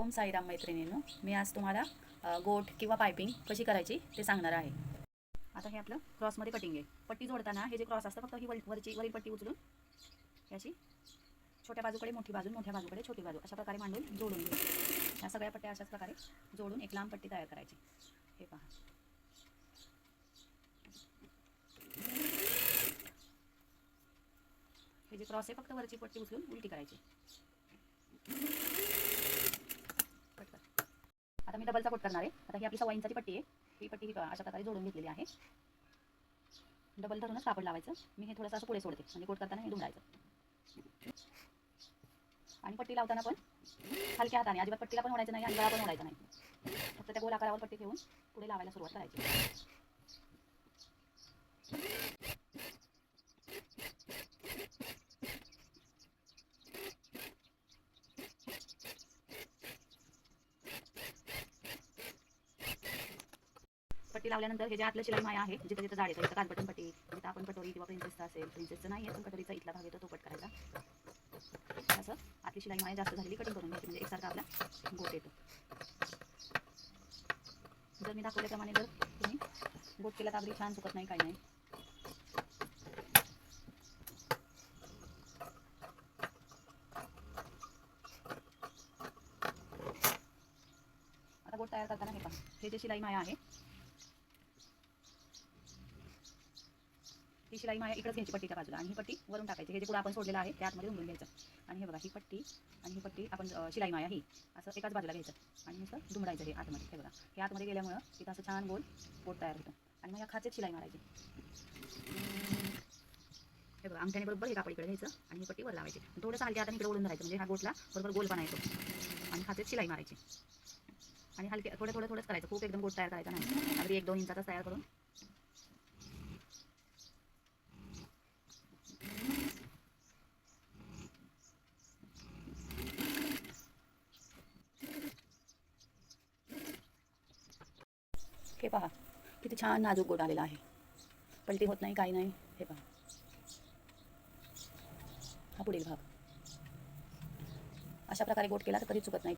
ओम साईराम मैत्रिणींनो, मी आज तुम्हाला गोट किंवा पायपिंग कशी करायची ते सांगणार आहे. आता हे आपलं क्रॉसमध्ये कटिंग आहे. पट्टी जोडताना हे जे क्रॉस असतं फक्त ही वरील पट्टी उचलून याची छोट्या बाजूकडे मोठी बाजू, मोठ्या बाजूकडे छोटी बाजू अशा प्रकारे मांडून जोडून घेऊ. या सगळ्या पट्ट्या अशाच प्रकारे जोडून एक लांब पट्टी तयार करायची. हे पहा, हे जे क्रॉस आहे फक्त वरची पट्टी उचलून उलटी करायची. आता मी डबलचा कोट करणार आहे. आता ही आपली 1.25 इंचाची पट्टी आहे. ही पट्टी अशा प्रकारे जोडून घेतलेली आहे. डबल धरूनच कापड लावायचं. मी हे थोडंसं असं पुढे सोडते म्हणजे कोट करताना हे दुमडायचं. आणि पट्टी लावताना पण हलक्या हाताने, अजिबात पट्टीला पण ओढायचं नाही आणि गळा पण ओढायचा नाही. फक्त त्या गोल आकारावर पट्टी ठेवून पुढे लावायला सुरुवात करायची. पट्टी लावल्यानंतर हे जे आतलं शिलाई माया आहे, जिथं जिथं जाड येतं, इथं काजबटन पट्टी, जिथं आपण कटोरी किंवा प्रिन्सेसचा असेल, प्रिन्सेसचं नाही आहे पण कटोरीचा इथला भाग येतो तो कट करायचा. असं आतली शिलाई माया जास्त झालेली कटिंग करून घ्यायची म्हणजे एकसारखा आपला गोट येतो. जर मी दाखवल्याप्रमाणे जर तुम्ही गोट केला तर अगदी छान चुकत नाही, काही नाही. आता गोट तयार करताना हे पहा, हे जे शिलाई माया आहे ही शिलाई माया इकडेच घ्यायची पट्टीच्या बाजूला आणि ही पट्टी वरून टाकायची. हे जे पुढे आपण सोडलेलं आहे त्या आतमध्ये उमलून घ्यायचं. आणि हे बघा, ही पट्टी आणि ही पट्टी आपण शिलाई माया ही असं एकाच बाजूला घ्यायचं आणि नुसतं दुमडायचं. हे आतमध्ये, हे बघा, हे आतमध्ये गेल्यामुळं तिथं असं छान गोल पोट तयार होतं. आणि मग या खाचेत शिलाई मारायची. हे बघा, अंगठ्याने बरोबर हे कापड इकडे घ्यायचं आणि ही पट्टी वर लावायची. थोडंसं हलक्या हाताने इकडे ओढून धरायचं म्हणजे हा गोटला बरोबर गोलपणा येतो. आणि खाचेत शिलाई मारायची आणि हलके थोडंच करायचं. खूप एकदम गोट तयार करायचा नाही, अगदी 1-2 इंचाचा तयार करून. हे पहा, किती छान नाजूक गोट आलेला आहे. पलटी होत नाही, काही नाही. हे पहा, हा पुढील भाग. अशा प्रकारे गोट केला तर कधीच चुकत नाही.